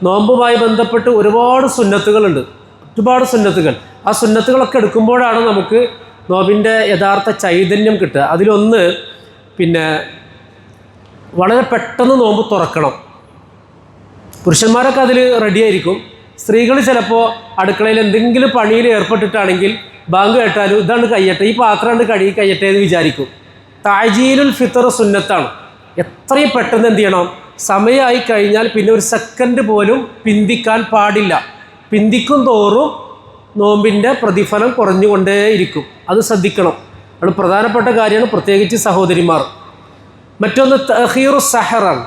നോമ്പുമായി ബന്ധപ്പെട്ട് ഒരുപാട് സുന്നത്തുകളുണ്ട്, ഒരുപാട് സുന്നത്തുകൾ. ആ സുന്നത്തുകളൊക്കെ എടുക്കുമ്പോഴാണ് നമുക്ക് നോമ്പിൻ്റെ യഥാർത്ഥ ചൈതന്യം കിട്ടുക. അതിലൊന്ന് വളരെ പെട്ടെന്ന് നോമ്പ് തുറക്കണം. പുരുഷന്മാരൊക്കെ അതിൽ റെഡിയായിരിക്കും. സ്ത്രീകൾ ചിലപ്പോൾ അടുക്കളയിൽ എന്തെങ്കിലും പണിയിൽ ഏർപ്പെട്ടിട്ടാണെങ്കിൽ ബാങ്ക് കേട്ടാലും ഇതാണ് കഴിയട്ടെ, ഈ പാത്രം കൊണ്ട് കഴുകി കഴിയട്ടെ എന്ന് വിചാരിക്കും. താജീലുൽ ഫിത്തർ സുന്നത്താണ്. എത്രയും പെട്ടെന്ന് എന്ത് ചെയ്യണം, സമയമായി കഴിഞ്ഞാൽ പിന്നെ ഒരു സെക്കൻഡ് പോലും പിന്തിക്കാൻ പാടില്ല. പിന്തിക്കും തോറും നോമ്പിൻ്റെ പ്രതിഫലം കുറഞ്ഞുകൊണ്ടേയിരിക്കും. അത് ശ്രദ്ധിക്കണം. അത് പ്രധാനപ്പെട്ട കാര്യമാണ്, പ്രത്യേകിച്ച് സഹോദരിമാർ. മറ്റൊന്ന് തഖീറു സഹറാണ്,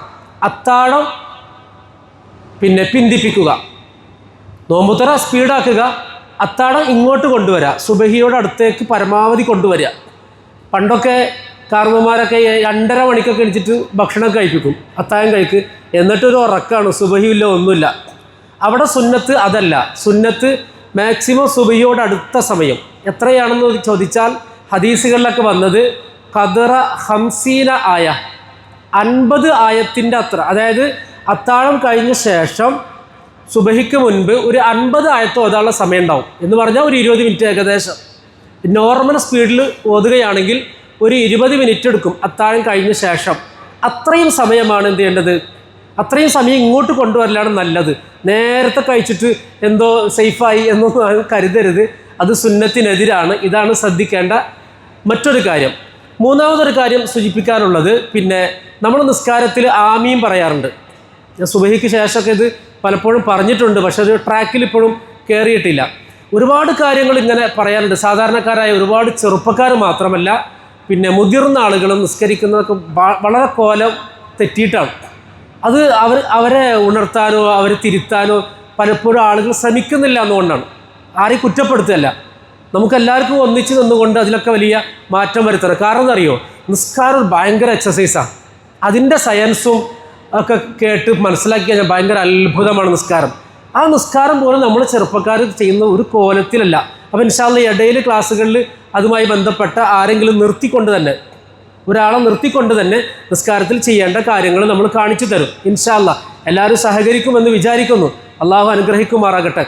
അത്താഴം പിന്തിപ്പിക്കുക. നോമ്പുതറ സ്പീഡാക്കുക, അത്താഴം ഇങ്ങോട്ട് കൊണ്ടുവരിക, സുബഹിയോട് അടുത്തേക്ക് പരമാവധി കൊണ്ടുവരിക. പണ്ടൊക്കെ കാരണവന്മാരൊക്കെ 2:30 മണിക്കൊക്കെ എണിച്ചിട്ട് ഭക്ഷണം കഴിപ്പിക്കും, അത്താഴം കഴിക്ക്, എന്നിട്ടൊരു ഉറക്കമാണ്, സുബഹിയില്ല ഒന്നുമില്ല. അവിടെ സുന്നത്ത് അതല്ല. സുന്നത്ത് മാക്സിമം സുബഹിയോട് അടുത്ത സമയം. എത്രയാണെന്ന് ചോദിച്ചാൽ ഹദീസുകളിലൊക്കെ വന്നത് ഖദറ 50 ആയ, 50 ആയത്തിൻ്റെ അത്ര. അതായത് അത്താഴം കഴിഞ്ഞ ശേഷം സുബഹിക്ക് മുൻപ് ഒരു 50 ആയത്ത് ഓതാനുള്ള സമയം ഉണ്ടാവും. എന്ന് പറഞ്ഞാൽ ഒരു 20 മിനിറ്റ് ഏകദേശം. നോർമൽ സ്പീഡിൽ ഓതുകയാണെങ്കിൽ ഒരു 20 മിനിറ്റ് എടുക്കും അത്താഴം കഴിഞ്ഞ ശേഷം. അത്രയും സമയമാണ് എന്ത് ചെയ്യേണ്ടത്, അത്രയും സമയം ഇങ്ങോട്ട് കൊണ്ടുവരലാണ് നല്ലത്. നേരത്തെ കഴിച്ചിട്ട് എന്തോ സേഫായി എന്നൊന്നും കരുതരുത്, അത് സുന്നത്തിനെതിരാണ്. ഇതാണ് ശ്രദ്ധിക്കേണ്ട മറ്റൊരു കാര്യം. മൂന്നാമതൊരു കാര്യം സൂചിപ്പിക്കാനുള്ളത്, നമ്മൾ നിസ്കാരത്തിൽ ആമീൻ പറയാറുണ്ട്. ഞാൻ സുബഹിക്ക് ശേഷമൊക്കെ ഇത് പലപ്പോഴും പറഞ്ഞിട്ടുണ്ട്, പക്ഷെ അത് ട്രാക്കിൽ ഇപ്പോഴും കയറിയിട്ടില്ല. ഒരുപാട് കാര്യങ്ങൾ ഇങ്ങനെ പറയാനുണ്ട്. സാധാരണക്കാരായ ഒരുപാട് ചെറുപ്പക്കാർ മാത്രമല്ല, മുതിർന്ന ആളുകളും നിസ്കരിക്കുന്നതൊക്കെ വളരെ കോലം തെറ്റിയിട്ടാണ്. അത് അവരെ ഉണർത്താനോ അവരെ തിരുത്താനോ പലപ്പോഴും ആളുകൾ ശ്രമിക്കുന്നില്ല എന്നുകൊണ്ടാണ്. ആരെയും കുറ്റപ്പെടുത്തുകയല്ല, നമുക്കെല്ലാവർക്കും ഒന്നിച്ച് നിന്നുകൊണ്ട് അതിലൊക്കെ വലിയ മാറ്റം വരുത്തണം. കാരണം എന്നറിയോ, നിസ്കാരം ഭയങ്കര എക്സസൈസാണ്. അതിൻ്റെ സയൻസും ഒക്കെ കേട്ട് മനസ്സിലാക്കി കഴിഞ്ഞാൽ ഭയങ്കര അത്ഭുതമാണ് നിസ്കാരം. ആ നിസ്കാരം പോലും നമ്മൾ ചെറുപ്പക്കാർ ചെയ്യുന്ന ഒരു കോലത്തിലല്ല. അപ്പോൾ ഇൻഷാ അല്ലാഹ് ഇടയിൽ ക്ലാസ്സുകളിൽ അതുമായി ബന്ധപ്പെട്ട ആരെങ്കിലും ഒരാളെ നിർത്തിക്കൊണ്ട് തന്നെ നിസ്കാരത്തിൽ ചെയ്യേണ്ട കാര്യങ്ങൾ നമ്മൾ കാണിച്ചു തരും ഇൻഷാ അല്ലാഹ്. എല്ലാവരും സഹകരിക്കുമെന്ന് വിചാരിക്കുന്നു. അള്ളാഹു അനുഗ്രഹിക്കുമാറാകട്ടെ.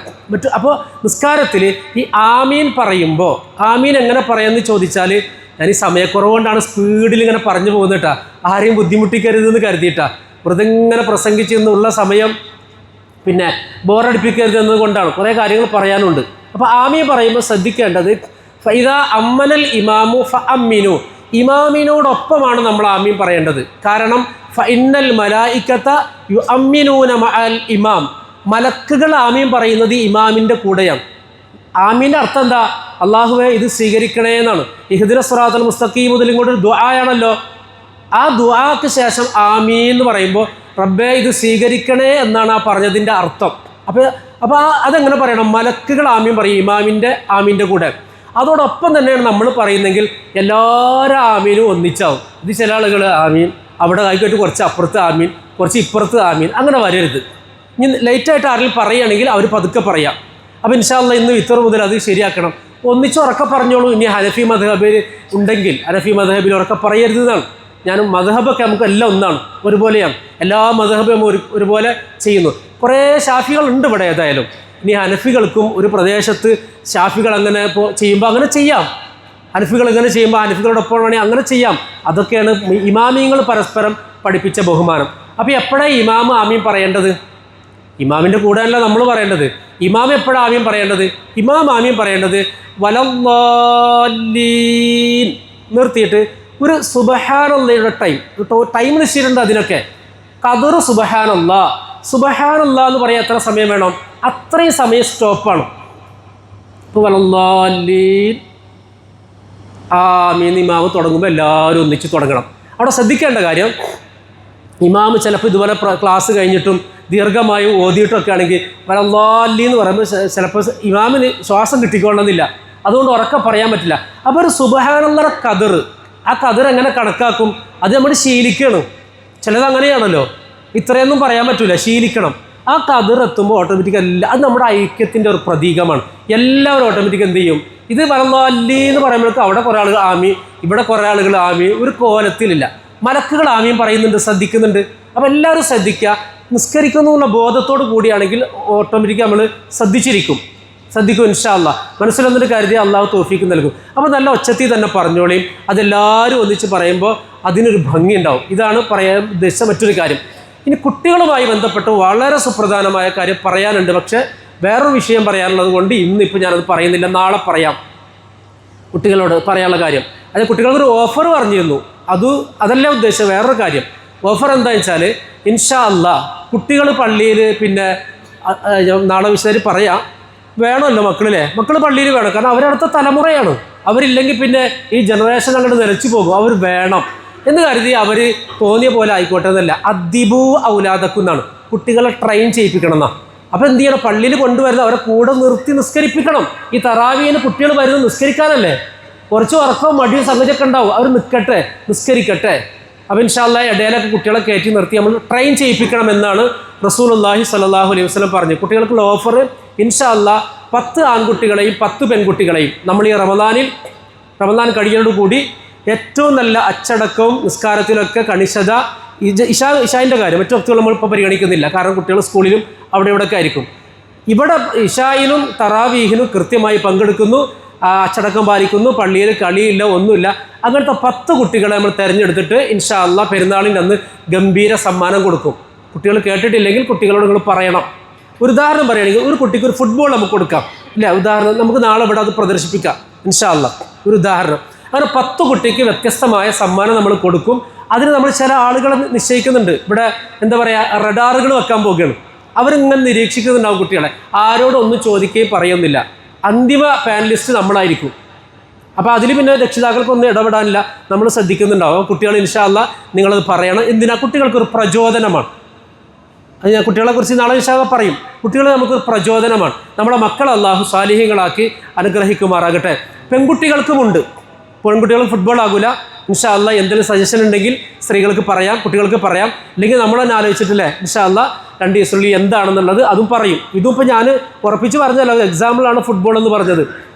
അപ്പോൾ നിസ്കാരത്തിൽ ഈ ആമീൻ പറയുമ്പോൾ ആമീൻ എങ്ങനെ പറയാമെന്ന് ചോദിച്ചാൽ, ഞാൻ ഈ സമയക്കുറവുകൊണ്ടാണ് സ്പീഡിൽ ഇങ്ങനെ പറഞ്ഞു പോകുന്നിട്ടാ, ആരെയും ബുദ്ധിമുട്ടിക്കരുതെന്ന് കരുതിയിട്ടാ. വെറുതെ ഇങ്ങനെ പ്രസംഗിച്ചെന്നുള്ള സമയം ബോറടിപ്പിക്കരുത് കൊണ്ടാണ്. കുറേ കാര്യങ്ങൾ പറയാനുണ്ട്. അപ്പോൾ ആമീൻ പറയുമ്പോൾ ശ്രദ്ധിക്കേണ്ടത്, ഫഇദാ അമ്മനൽ ഇമാമു ഫഅമ്മിനു, ഇമാമിനോടൊപ്പമാണ് നമ്മൾ ആമീൻ പറയേണ്ടത്. കാരണം ഫഇന്നൽ മലായികത യുഅമ്മിനൂന മഅൽ ഇമാം, മലക്കുകൾ ആമീൻ പറയുന്നത് ഇമാമിൻ്റെ കൂടെയാണ്. ആമീൻ്റെ അർത്ഥം എന്താ? അള്ളാഹുവേ ഇത് സ്വീകരിക്കണേ എന്നാണ്. ഇഹ്ദിന സിറാത്തൽ മുസ്തഖീം മുതൽ ഇങ്ങോട്ട് ദുആയാണല്ലോ. ആ ദുആക്ക് ശേഷം ആമീൻ എന്ന് പറയുമ്പോൾ റബ്ബേ ഇത് സ്വീകരിക്കണേ എന്നാണ് ആ പറഞ്ഞതിൻ്റെ അർത്ഥം. അപ്പോൾ അതെങ്ങനെ പറയണം? മലക്കുകൾ ആമീൻ പറയും ഇമാമിൻ്റെ ആമീൻ്റെ കൂടെ. അതോടൊപ്പം തന്നെയാണ് നമ്മൾ പറയുന്നെങ്കിൽ എല്ലാവരും ആമീനും ഒന്നിച്ചാവും. ഇത് ചില ആളുകൾ ആമീൻ അവിടെ ആയിക്കോട്ട് കുറച്ച് അപ്പുറത്ത് ആമീൻ, കുറച്ച് ഇപ്പുറത്ത് ആമീൻ, അങ്ങനെ വരരുത്. ഇനി ലേറ്റായിട്ട് ആരെങ്കിലും പറയുകയാണെങ്കിൽ അവർ പതുക്കെ പറയാം. അപ്പോൾ ഇൻഷാ അല്ലാഹ് ഇന്ന് ഇത്ര മുതൽ അത് ശരിയാക്കണം. ഒന്നിച്ച് ഉറക്കെ പറഞ്ഞോളൂ. ഇനി ഹനഫി മദ്ഹബിൽ ഉണ്ടെങ്കിൽ ഹനഫി മദ്ഹബിൽ ഉറക്കെ പറയരുതെന്നാണ്. ഞാനും മദ്ഹബൊക്കെ നമുക്ക് എല്ലാം ഒന്നാണ്, ഒരുപോലെയാണ്. എല്ലാ മദ്ഹബും ഒരുപോലെ ചെയ്യുന്നു. കുറേ ഷാഫികളുണ്ട് ഇവിടെ. ഏതായാലും ഇനി ഹനഫികൾക്കും ഒരു പ്രദേശത്ത് ഷാഫികൾ അങ്ങനെ ഇപ്പോൾ ചെയ്യുമ്പോൾ അങ്ങനെ ചെയ്യാം. ഹനഫികൾ ഇങ്ങനെ ചെയ്യുമ്പോൾ ഹനഫികളോടൊപ്പം വേണമെങ്കിൽ അങ്ങനെ ചെയ്യാം. അതൊക്കെയാണ് ഇമാമിങ്ങൾ പരസ്പരം പഠിപ്പിച്ച ബഹുമാനം. അപ്പോൾ എപ്പോഴാണ് ഇമാം ആമീൻ പറയേണ്ടത്? ഇമാമിൻ്റെ കൂടെയല്ല നമ്മൾ പറയേണ്ടത്. ഇമാം എപ്പോഴാണ് ആമീൻ പറയേണ്ടത്? ഇമാം ആമീൻ പറയേണ്ടത് വലല്ലാലീൻ നിർത്തിയിട്ട് ഒരു സുബ്ഹാനല്ലാഹയുടെ ടൈം നിശ്ചയിച്ചിട്ടുണ്ട്. അതിനൊക്കെ ഖദർ സുബ്ഹാനല്ലാഹ് എന്ന് പറയാൻ എത്ര സമയം വേണം? അത്രയും സമയം സ്റ്റോപ്പാണ്. ഇപ്പോൾ വലല്ലാലീൻ ആമീൻ ഇമാമ് തുടങ്ങുമ്പോൾ എല്ലാവരും ഒന്നിച്ച് തുടങ്ങണം. അവിടെ ശ്രദ്ധിക്കേണ്ട കാര്യം, ഇമാമ് ചിലപ്പോൾ ഇതുപോലെ ക്ലാസ് കഴിഞ്ഞിട്ടും ദീർഘമായി ഓതിയിട്ടൊക്കെ ആണെങ്കിൽ വലല്ലാലീൻ എന്ന് പറയുമ്പോൾ ചിലപ്പോൾ ഇമാമിന് ശ്വാസം കിട്ടിക്കൊള്ളുന്നില്ല. അതുകൊണ്ട് ഉറക്കെ പറയാൻ പറ്റില്ല. അപ്പോൾ ഒരു സുബ്ഹാനല്ലാഹ് ഖദർ, ആ ഖദർ എങ്ങനെ കണക്കാക്കും? അത് നമ്മൾ ശീലിക്കണം. ചിലത് അങ്ങനെയാണല്ലോ, ഇത്രയൊന്നും പറയാൻ പറ്റില്ല, ശീലിക്കണം. ആ ഖദർ എത്തുമ്പോൾ ഓട്ടോമാറ്റിക് അത് നമ്മുടെ ഐക്യത്തിൻ്റെ ഒരു പ്രതീകമാണ്. എല്ലാവരും ഓട്ടോമാറ്റിക് എന്ത് ചെയ്യും? ഇത് വലല്ലാലീൻ എന്ന് പറയുമ്പോഴേക്കും അവിടെ കുറേ ആളുകൾ ആമീൻ, ഇവിടെ കുറേ ആളുകൾ ആമീൻ, ഒരു കോലത്തിലില്ല. മലക്കുകൾ ആമീൻ പറയുന്നുണ്ട്, ശ്രദ്ധിക്കുന്നുണ്ട്. അപ്പോൾ എല്ലാവരും ശ്രദ്ധിക്കുക. നിസ്കരിക്കുന്നു എന്നുള്ള ബോധത്തോട് കൂടിയാണെങ്കിൽ ഓട്ടോമാറ്റിക് നമ്മൾ ശ്രദ്ധിക്കും ഇൻഷാ അല്ലാഹ്. മനസ്സിലൊന്നിട്ട് കരുതി അള്ളാഹു തൗഫീക്ക് നൽകും. അപ്പോൾ നല്ല ഒച്ചത്തിൽ തന്നെ പറഞ്ഞോളിയും. അതെല്ലാവരും ഒന്നിച്ച് പറയുമ്പോൾ അതിനൊരു ഭംഗി ഉണ്ടാവും. ഇതാണ് പറയാൻ ഉദ്ദേശിച്ച മറ്റൊരു കാര്യം. ഇനി കുട്ടികളുമായി ബന്ധപ്പെട്ട് വളരെ സുപ്രധാനമായ കാര്യം പറയാനുണ്ട്. പക്ഷേ വേറൊരു വിഷയം പറയാനുള്ളത് കൊണ്ട് ഇന്നിപ്പോൾ ഞാനത് പറയുന്നില്ല, നാളെ പറയാം. കുട്ടികളോട് പറയാനുള്ള കാര്യം, അത് കുട്ടികൾക്കൊരു ഓഫർ പറഞ്ഞിരുന്നു. അതല്ല ഉദ്ദേശിച്ച വേറൊരു കാര്യം. ഓഫർ എന്താണെന്ന് വെച്ചാൽ ഇൻഷാ അല്ലാഹ് കുട്ടികൾ പള്ളിയിൽ പിന്നെ നാളെ വിശദമായിട്ട് പറയാം, വേണമല്ലോ മക്കൾ പള്ളിയിൽ വേണം. കാരണം അവരടുത്ത തലമുറയാണ്. അവരില്ലെങ്കിൽ പിന്നെ ഈ ജനറേഷൻ അങ്ങോട്ട് നിലച്ചു പോകും. അവർ വേണം എന്ന് കരുതി അവർ തോന്നിയ പോലെ ആയിക്കോട്ടെ എന്നല്ല. അദ്ദിബു ഔലാദക്കുന്നാണ്, കുട്ടികളെ ട്രെയിൻ ചെയ്യിപ്പിക്കണം എന്നാണ്. അപ്പോൾ എന്ത് ചെയ്യണം? പള്ളിയിൽ കൊണ്ടുവരുന്ന അവരെ കൂടെ നിർത്തി നിസ്കരിപ്പിക്കണം. ഈ തറാവീന് കുട്ടികൾ വരുന്നത് നിസ്കരിക്കാനല്ലേ. കുറച്ച് ഉറക്കവും മടിയും സംഗതിയൊക്കെ ഉണ്ടാവും. അവർ നിസ്കരിക്കട്ടെ. അപ്പോൾ ഇൻഷാ അല്ലാഹ് ഇടയിലൊക്കെ കുട്ടികളെ കയറ്റി നിർത്തി നമ്മൾ ട്രെയിൻ ചെയ്യിപ്പിക്കണം എന്നാണ് റസൂലുള്ളാഹി സ്വല്ലല്ലാഹു അലൈഹി വസല്ലം പറഞ്ഞത്. കുട്ടികൾക്കുള്ള ഓഫർ ഇൻഷാ അല്ലാഹ് 10 ആൺകുട്ടികളെയും 10 പെൺകുട്ടികളെയും നമ്മൾ ഈ റമദാൻ കഴിയോടുകൂടി ഏറ്റവും നല്ല അച്ചടക്കവും നിസ്കാരത്തിലൊക്കെ കണിശത, ഇഷായിൻ്റെ കാര്യം മറ്റു വക്തുകൾ നമ്മളിപ്പോൾ പരിഗണിക്കുന്നില്ല. കാരണം കുട്ടികൾ സ്കൂളിലും അവിടെ ഇവിടെയൊക്കെ ആയിരിക്കും. ഇവിടെ ഇഷായിനും തറാവീഹിനും കൃത്യമായി പങ്കെടുക്കുന്നു, അച്ചടക്കം പാലിക്കുന്നു, പള്ളിയിൽ കളിയില്ല, ഒന്നുമില്ല. അങ്ങനത്തെ 10 കുട്ടികളെ നമ്മൾ തിരഞ്ഞെടുത്തിട്ട് ഇൻഷാ അല്ലാഹ് പെരുന്നാളിൻ്റെ അന്ന് ഗംഭീര സമ്മാനം കൊടുക്കും. കുട്ടികൾ കേട്ടിട്ടില്ലെങ്കിൽ കുട്ടികളോട് നിങ്ങൾ പറയണം. ഒരു ഉദാഹരണം പറയുകയാണെങ്കിൽ ഒരു കുട്ടിക്ക് ഒരു ഫുട്ബോൾ നമുക്ക് കൊടുക്കാം, ഇല്ല? ഉദാഹരണം നമുക്ക് നാളെ ഇവിടെ അത് പ്രദർശിപ്പിക്കാം ഇൻഷാ അല്ലാഹ്. ഒരു ഉദാഹരണം. അങ്ങനെ 10 കുട്ടിക്ക് വ്യത്യസ്തമായ സമ്മാനം നമ്മൾ കൊടുക്കും. അതിന് നമ്മൾ ചില ആളുകളെ നിശ്ചയിക്കുന്നുണ്ട്. ഇവിടെ എന്താ പറയുക, റഡാറുകൾ വെക്കാൻ പോകുകയാണ്. അവരിങ്ങനെ നിരീക്ഷിക്കുന്നുണ്ടാവും കുട്ടികളെ. ആരോടൊന്നും ചോദിക്കുകയും പറയുന്നില്ല. അന്തിമ പാനലിസ്റ്റ് നമ്മളായിരിക്കും. അപ്പോൾ അതിൽ പിന്നെ രക്ഷിതാക്കൾക്കൊന്നും ഇടപെടാനില്ല, നമ്മൾ ശ്രദ്ധിക്കുന്നുണ്ടാവും. കുട്ടികൾ ഇൻഷാ അല്ലാഹ് നിങ്ങളത് പറയണം. എന്തിനാ? കുട്ടികൾക്കൊരു പ്രചോദനമാണ്. അത് ഞാൻ കുട്ടികളെക്കുറിച്ച് നാളെ ഇൻഷാ അല്ലാഹ് പറയും. കുട്ടികൾ നമുക്കൊരു പ്രചോദനമാണ്. നമ്മുടെ മക്കളെ അല്ലാഹു സാലിഹീങ്ങളാക്കി അനുഗ്രഹിക്കുമാറാകട്ടെ. പെൺകുട്ടികൾക്കുമുണ്ട്. പെൺകുട്ടികൾ ഫുട്ബോൾ ആകില്ല ഇൻഷാ അല്ലാഹ്. എന്തെങ്കിലും സജഷൻ ഉണ്ടെങ്കിൽ സ്ത്രീകൾക്ക് പറയാം, കുട്ടികൾക്ക് പറയാം. അല്ലെങ്കിൽ നമ്മൾ തന്നെ ആലോചിച്ചിട്ടില്ലേ ഇൻഷാ അല്ലാഹ് 2 ദിവസത്തിനുള്ളിൽ എന്താണെന്നുള്ളത് അതും പറയും. ഇതും ഇപ്പോൾ ഞാൻ ഉറപ്പിച്ച് പറഞ്ഞല്ലോ, എക്സാമ്പിളാണ് ഫുട്ബോൾ എന്ന് പറഞ്ഞത്.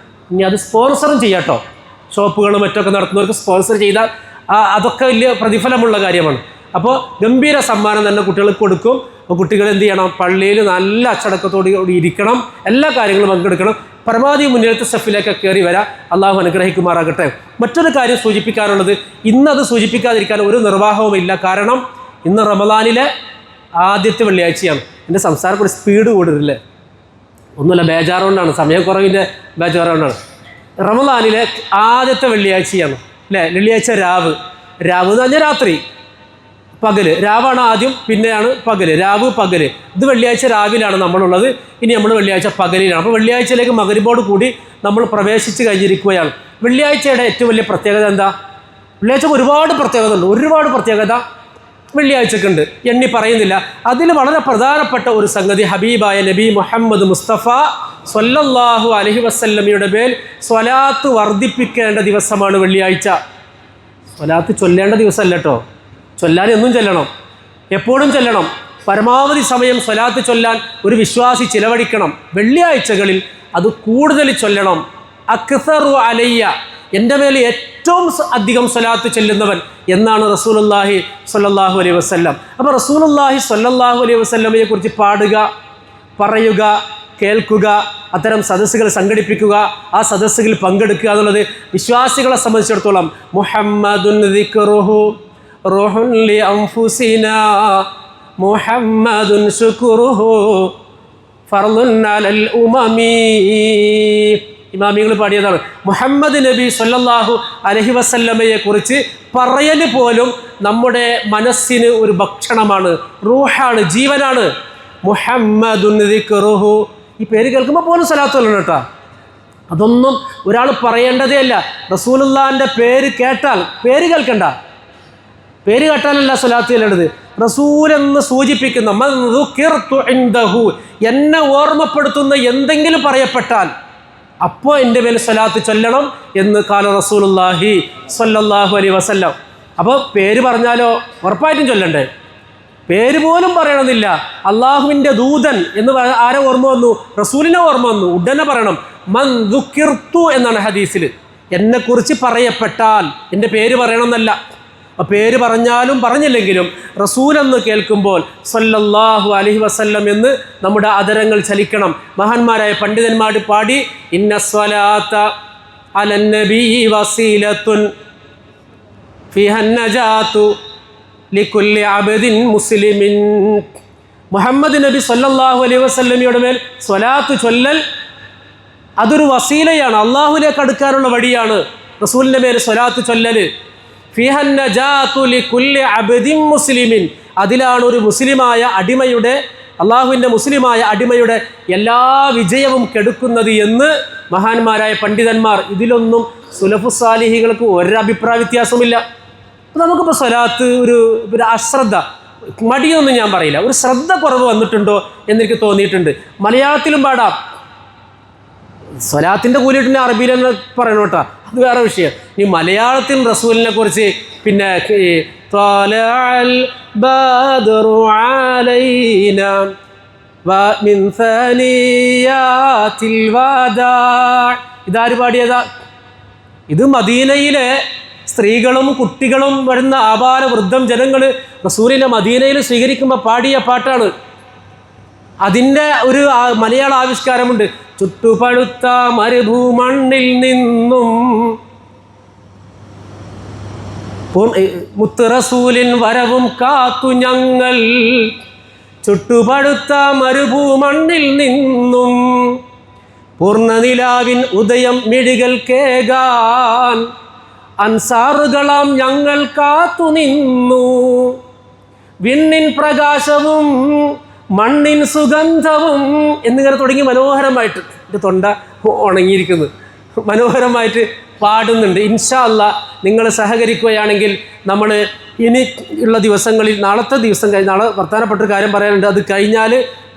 ഇനി അത് സ്പോൺസറും ചെയ്യാട്ടോ. ഷോപ്പുകളും മറ്റൊക്കെ നടത്തുന്നവർക്ക് സ്പോൺസർ ചെയ്താൽ അതൊക്കെ വലിയ പ്രതിഫലമുള്ള കാര്യമാണ്. അപ്പോൾ ഗംഭീര സമ്മാനം തന്നെ കുട്ടികൾക്ക് കൊടുക്കും. അപ്പോൾ കുട്ടികൾ എന്ത് ചെയ്യണം? പള്ളിയിൽ നല്ല അച്ചടക്കത്തോടു കൂടി ഇരിക്കണം, എല്ലാ കാര്യങ്ങളും പങ്കെടുക്കണം, പരമാവധി മുന്നേറ്റ സ്റ്റെപ്പിലേക്ക് കയറി വരാം. അള്ളാഹു അനുഗ്രഹിക്കുമാറാകട്ടെ. മറ്റൊരു കാര്യം സൂചിപ്പിക്കാനുള്ളത്, ഇന്നത് സൂചിപ്പിക്കാതിരിക്കാൻ ഒരു നിർവാഹവുമില്ല. കാരണം ഇന്ന് റമദാനിലെ ആദ്യത്തെ വെള്ളിയാഴ്ചയാണ്. എൻ്റെ സംസാരം ഒരു സ്പീഡ് കൂടുതലല്ലേ? ഒന്നുമില്ല, ബേജാറുകൊണ്ടാണ്, സമയക്കുറവിൻ്റെ ബേജാറുകൊണ്ടാണ്. റമദാനിലെ ആദ്യത്തെ വെള്ളിയാഴ്ചയാണ് അല്ലേ? വെള്ളിയാഴ്ച രാവ് എന്ന് പറഞ്ഞാൽ രാത്രി, പകല്. രാവാണ് ആദ്യം, പിന്നെയാണ് പകല്. രാവ് പകല്. ഇത് വെള്ളിയാഴ്ച രാവിലാണ് നമ്മളുള്ളത്. ഇനി നമ്മൾ വെള്ളിയാഴ്ച പകലിലാണ്. അപ്പോൾ വെള്ളിയാഴ്ചയിലേക്ക് മഗ്‌രിബോട് കൂടി നമ്മൾ പ്രവേശിച്ച് കഴിഞ്ഞിരിക്കുകയാണ്. വെള്ളിയാഴ്ചയുടെ ഏറ്റവും വലിയ പ്രത്യേകത എന്താ? വെള്ളിയാഴ്ചക്ക് ഒരുപാട് പ്രത്യേകത വെള്ളിയാഴ്ചക്കുണ്ട്, എണ്ണി പറയുന്നില്ല. അതിൽ വളരെ പ്രധാനപ്പെട്ട ഒരു സംഗതി, ഹബീബായ നബി മുഹമ്മദ് മുസ്തഫ സ്വല്ലല്ലാഹു അലൈഹി വസല്ലമയുടെ മേൽ സ്വലാത്ത് വർദ്ധിപ്പിക്കേണ്ട ദിവസമാണ് വെള്ളിയാഴ്ച. സ്വലാത്ത് ചൊല്ലേണ്ട ദിവസമല്ല കേട്ടോ. ചൊല്ലാൻ എന്നും ചൊല്ലണം, എപ്പോഴും ചൊല്ലണം. പരമാവധി സമയം സ്വലാത്ത് ചൊല്ലാൻ ഒരു വിശ്വാസി ചിലവഴിക്കണം. വെള്ളിയാഴ്ചകളിൽ അത് കൂടുതൽ ചൊല്ലണം. അക്സറു അലയ്യ, എൻ്റെ മേൽ ഏറ്റവും അധികം സ്വലാത്ത് ചൊല്ലുന്നവൻ എന്നാണ് റസൂലുള്ളാഹി സ്വല്ലല്ലാഹു അലൈഹി വസല്ലം. അപ്പോൾ റസൂലുള്ളാഹി സ്വല്ലല്ലാഹു അലൈഹി വസല്ലമയെ കുറിച്ച് പാടുക, പറയുക, കേൾക്കുക, അത്തരം സദസ്സുകൾ സംഘടിപ്പിക്കുക, ആ സദസ്സുകളിൽ പങ്കെടുക്കുക എന്നുള്ളത് വിശ്വാസികളെ സംബന്ധിച്ചിടത്തോളം മുഹമ്മദുൻ ദിക്റുഹു റൂഹുൻ ലി അൻഫുസിനാ മുഹമ്മദുൻ ശുക്റുഹു ഫർളുൻ അലൽ ഉമമി. ഇമാമികൾ പാടിയതാണ്. മുഹമ്മദ് നബി സ്വല്ലല്ലാഹു അലൈഹി വസല്ലമയെ കുറിച്ച് പറയൽ പോലും നമ്മുടെ മനസ്സിന് ഒരു ഭക്ഷണമാണ്, റൂഹാണ്, ജീവനാണ്. മുഹമ്മദുൻ ദിക്റുഹു, ഈ പേര് കേൾക്കുമ്പോൾ പോലും സ്വലാത്ത് ചൊല്ലണം കേട്ടോ. അതൊന്നും ഒരാൾ പറയേണ്ടതേ അല്ല. റസൂലുള്ളാഹിൻ്റെ പേര് കേട്ടാൽ, പേര് കേൾക്കണ്ട, പേര് കേട്ടാലല്ല സ്വലാത്ത് ചൊല്ലേണ്ടത്. റസൂൽ എന്ന് സൂചിപ്പിക്കുന്ന മൻ ദുകിർതു ഇൻദഹു, എന്നെ ഓർമ്മപ്പെടുത്തുന്ന എന്തെങ്കിലും പറയപ്പെട്ടാൽ അപ്പോൾ എൻ്റെ മേൽ സ്വലാത്ത് ചൊല്ലണം എന്ന് കാല റസൂലുള്ളാഹി സ്വല്ലല്ലാഹു അലൈഹി വസല്ലം. അപ്പോൾ പേര് പറഞ്ഞാലോ ഉറപ്പായിട്ടും ചൊല്ലണ്ടേ? പേര് പോലും പറയണമെന്നില്ല. അള്ളാഹുവിൻ്റെ ദൂതൻ എന്ന് ആരെ ഓർമ്മ വന്നു? റസൂലിനെ ഓർമ്മ വന്നു, ഉടനെ പറയണം. മൻ ദുകിർതു എന്നാണ് ഹദീസിൽ. എന്നെക്കുറിച്ച് പറയപ്പെട്ടാൽ, എൻ്റെ പേര് പറയണമെന്നല്ല. പേര് പറഞ്ഞാലും പറഞ്ഞില്ലെങ്കിലും റസൂൽ എന്ന് കേൾക്കുമ്പോൾ സല്ലല്ലാഹു അലൈഹി വസല്ലം എന്ന് നമ്മുടെ അധരങ്ങൾ ചലിക്കണം. മഹാന്മാരായ പണ്ഡിതന്മാർ പാടി ഇന്ന സ്വലാത്ത അലൻ നബി വസീലത്തുൻ ഫിഹൻ നജാതു ലികുല്ലി അബ്ദിൻ മുസ്ലിമിൻ. മുഹമ്മദ് നബി സല്ലല്ലാഹു അലൈഹി വസല്ലമയുടെ മേൽ സ്വലാത്ത് ചൊല്ലൽ അതൊരു വസീലയാണ്, അള്ളാഹുവിലേക്ക് അടുക്കാനുള്ള വഴിയാണ്. റസൂലിൻ്റെ മേൽ സ്വലാത്ത് ചൊല്ലൽ ഫിഹൻ നജാതു ലികുല്ലി അബ്ദിൻ മുസ്ലിമിൻ, അതിലാണ് ഒരു മുസ്ലിമായ അടിമയുടെ, അള്ളാഹുവിൻ്റെ മുസ്ലിമായ അടിമയുടെ എല്ലാ വിജയവും കെടുക്കുന്നത് എന്ന് മഹാന്മാരായ പണ്ഡിതന്മാർ. ഇതിലൊന്നും സുലഫു സാലിഹികൾക്ക് ഒരഭിപ്രായ വ്യത്യാസമില്ല. നമുക്കിപ്പോൾ സ്വലാത്ത് ഒരു അശ്രദ്ധ, മടിയൊന്നും ഞാൻ പറയില്ല, ഒരു ശ്രദ്ധ കുറവ് വന്നിട്ടുണ്ടോ എന്നെനിക്ക് തോന്നിയിട്ടുണ്ട്. മലയാളത്തിലും പാടാം, സ്വലാത്തിൻ്റെ കൂലിയിട്ട് അറബിയിൽ തന്നെ പറയണം കേട്ടോ, അത് വേറെ വിഷയം. ഈ മലയാളത്തിൽ റസൂലിനെ കുറിച്ച് പിന്നെ ഇതാര് പാടിയതാ? ഇത് മദീനയിലെ സ്ത്രീകളും കുട്ടികളും വരുന്ന ആബാല വൃദ്ധം ജനങ്ങൾ റസൂലിനെ മദീനയിൽ സ്വീകരിക്കുമ്പോൾ പാടിയ പാട്ടാണ്. അതിൻ്റെ ഒരു മലയാള ആവിഷ്കാരമുണ്ട്. ചുട്ടുപഴുത്ത മരുഭൂമണ്ണിൽ നിന്നും മുത്ത് റസൂലിൻ വരവും കാത്തു ഞങ്ങൾ, ചുട്ടുപഴുത്ത മരുഭൂമണ്ണിൽ നിന്നും പൂർണ്ണനിലാവിൻ ഉദയം മിഴികൾ കേകാൻ അൻസാറുകളാം ഞങ്ങൾ കാത്തു നിന്നു. വിണ്ണിൻ പ്രകാശവും മണ്ണിൻ സുഗന്ധവും എന്നിങ്ങനെ തുടങ്ങി മനോഹരമായിട്ട്, എൻ്റെ തൊണ്ട ഉണങ്ങിയിരിക്കുന്നു, മനോഹരമായിട്ട് പാടുന്നുണ്ട്. ഇൻഷാ അല്ലാഹ് നിങ്ങൾ സഹകരിക്കുകയാണെങ്കിൽ നമ്മൾ ഇനി ഉള്ള ദിവസങ്ങളിൽ, നാളത്തെ ദിവസം കഴിഞ്ഞ്, നാളെ പ്രധാനപ്പെട്ടൊരു കാര്യം പറയാനുണ്ട്, അത് കഴിഞ്ഞാൽ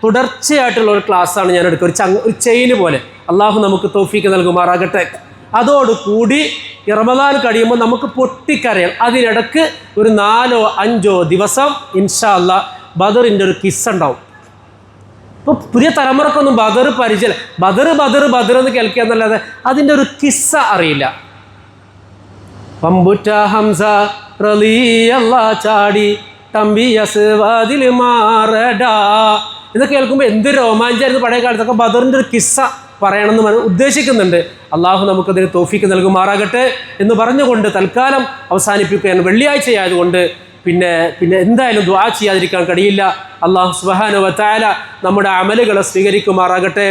തുടർച്ചയായിട്ടുള്ള ഒരു ക്ലാസ്സാണ് ഞാൻ എടുക്കുക, ഒരു ചെയിന് പോലെ. അള്ളാഹു നമുക്ക് തൗഫീക്ക് നൽകുമാറാകട്ടെ. അതോടുകൂടി റമദാൻ കഴിയുമ്പോൾ നമുക്ക് പൊട്ടിക്കരയാം. അതിനിടക്ക് ഒരു 4-5 ദിവസം ഇൻഷാ അല്ലാഹ് ബദറിൻ്റെ ഒരു കിസ്സ ഉണ്ടാവും. ഇപ്പോൾ പുതിയ തലമുറക്കൊന്നും ബദർ പരിചയം, ബദർ എന്ന് കേൾക്കുക എന്നല്ലാതെ അതിൻ്റെ ഒരു കിസ്സ അറിയില്ല. പമ്പുറ്റ ഹംസ റളിയല്ലാഹു ചാടി തമ്പിയസ് വാതിൽ മാറടാ എന്ന് കേൾക്കുമ്പോൾ എന്ത് രോമാഞ്ചായിരുന്നു പഴയ കാലത്തൊക്കെ. ബദറിൻ്റെ ഒരു കിസ്സ പറയണമെന്ന് ഉദ്ദേശിക്കുന്നുണ്ട്. അള്ളാഹു നമുക്കതിന് തൗഫീക്ക് നൽകുമാറാകട്ടെ എന്ന് പറഞ്ഞുകൊണ്ട് തൽക്കാലം അവസാനിപ്പിക്കുകയാണ്. വെള്ളിയാഴ്ചയായതുകൊണ്ട് പിന്നെ എന്തായാലും ദുആ ചെയ്യാതിരിക്കാൻ കഴിയില്ല. അള്ളാഹു സുബ്ഹാനഹു വ തആല നമ്മുടെ അമലുകളെ സ്വീകരിക്കുമാറാകട്ടെ.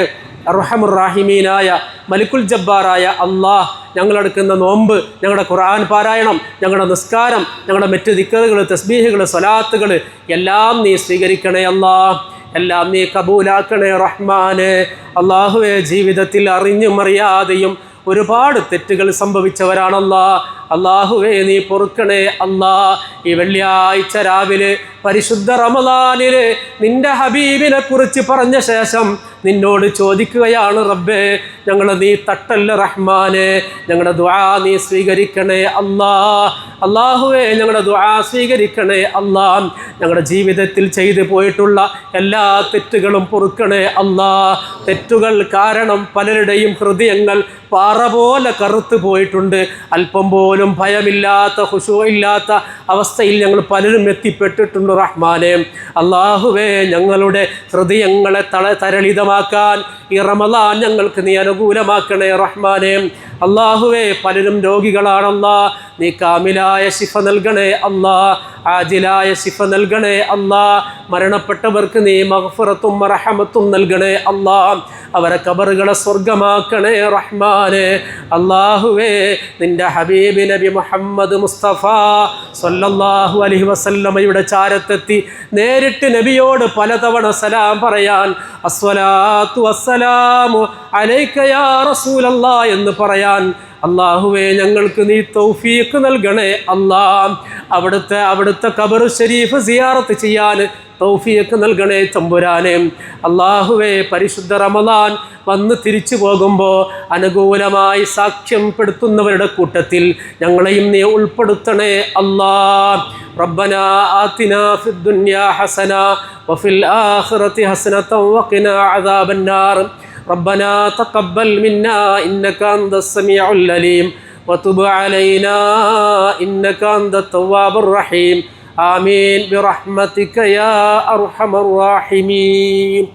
അർഹമുർ റഹീമീനായ മലിക്കുൽ ജബ്ബാറായ അള്ളാഹ്, ഞങ്ങളെടുക്കുന്ന നോമ്പ്, ഞങ്ങളുടെ ഖുർആൻ പാരായണം, ഞങ്ങളുടെ നിസ്കാരം, ഞങ്ങളുടെ മറ്റ് ദിക്റുകൾ, തസ്ബീഹുകൾ, സ്വലാത്തുകൾ എല്ലാം നീ സ്വീകരിക്കണേ അള്ളാഹ്, എല്ലാം നീ കബൂലാക്കണേ റഹ്മാനെ. അള്ളാഹുവെ, ജീവിതത്തിൽ അറിഞ്ഞും അറിയാതെയും ഒരുപാട് തെറ്റുകൾ സംഭവിച്ചവരാണല്ലാ. അള്ളാഹുവേ, നീ പൊറുക്കണേ അല്ലാ. ഈ വെള്ളിയാഴ്ച രാവിലെ പരിശുദ്ധ റമദാനില് നിന്റെ ഹബീബിനെ കുറിച്ച് പറഞ്ഞ ശേഷം നിന്നോട് ചോദിക്കുകയാണ് റബ്ബേ, ഞങ്ങളെ നീ തട്ടല്ല റഹ്മാനെ, ഞങ്ങളുടെ ദുആ നീ സ്വീകരിക്കണേ അല്ലാ. അള്ളാഹുവേ, ഞങ്ങളുടെ ദുആ സ്വീകരിക്കണേ അല്ലാ. ഞങ്ങളുടെ ജീവിതത്തിൽ ചെയ്തു പോയിട്ടുള്ള എല്ലാ തെറ്റുകളും പൊറുക്കണേ അല്ലാ. തെറ്റുകൾ കാരണം പലരുടെയും ഹൃദയങ്ങൾ പാറ പോലെ കറുത്തു പോയിട്ടുണ്ട്. അല്പം പോലും ഭയമില്ലാത്ത, ഖുശൂഇല്ലാത്ത അവസ്ഥയിൽ ഞങ്ങൾ പലരും എത്തിപ്പെട്ടിട്ടുണ്ട് റഹ്മാനെ. അള്ളാഹുവേ, ഞങ്ങളുടെ ഹൃദയങ്ങളെ തരളിതമാക്കാൻ ഈ റമദാൻ ഞങ്ങൾക്ക് നീ അനുകൂലമാക്കണേ റഹ്മാനെ. അള്ളാഹുവേ, പലരും രോഗികളാണല്ലാ, നീ കാമിലായ ശിഫ നൽകണേ അല്ലാ, ആജിലായ ശിഫ നൽകണേ അല്ലാ. മരണപ്പെട്ടവർക്ക് നീ മഗ്ഫിറത്തും റഹമത്തും നൽകണേ അല്ലാ. അവരെ ഖബറുകളെ സ്വർഗമാക്കണേ റഹ്മാനെ. അള്ളാഹുവേ, നിന്റെ ഹബീബ് നബി മുഹമ്മദ് മുസ്തഫ സല്ലല്ലാഹു അലൈഹി വസല്ലമയുടെ ചാരത്തെത്തി നേരിട്ട് നബിയോട് പലതവണ സലാം പറയാൻ, അസ്സലാത്തു വസ്സലാമു അലൈക യാ റസൂലല്ലാഹ് എന്ന് പറയാൻ അള്ളാഹുവേ, ഞങ്ങൾക്ക് നീ തൗഫീഖ് നൽകണേ അല്ലാ. അവിടുത്തെ ഖബർ ശരീഫ് സിയാറത്ത് ചെയ്യാൻ തൗഫീഖ് നൽകണേ തമ്പുരാനെ. അള്ളാഹുവേ, പരിശുദ്ധ റമദാൻ വന്ന് തിരിച്ചു പോകുമ്പോൾ അനുകൂലമായി സാക്ഷ്യം പെടുത്തുന്നവരുടെ കൂട്ടത്തിൽ ഞങ്ങളെയും നീ ഉൾപ്പെടുത്തണേ അല്ലാ. റബ്ബനാ ആതിനാ ഫിദ്ദുനിയാ ഹസന വഫിൽ ആഖിറതി ഹസനത വഖിനാ അദാബന്നാർ. ربنا تقبل منا إنك أنت السميع العليم وتب علينا إنك أنت التواب الرحيم آمين برحمتك يا أرحم الراحمين.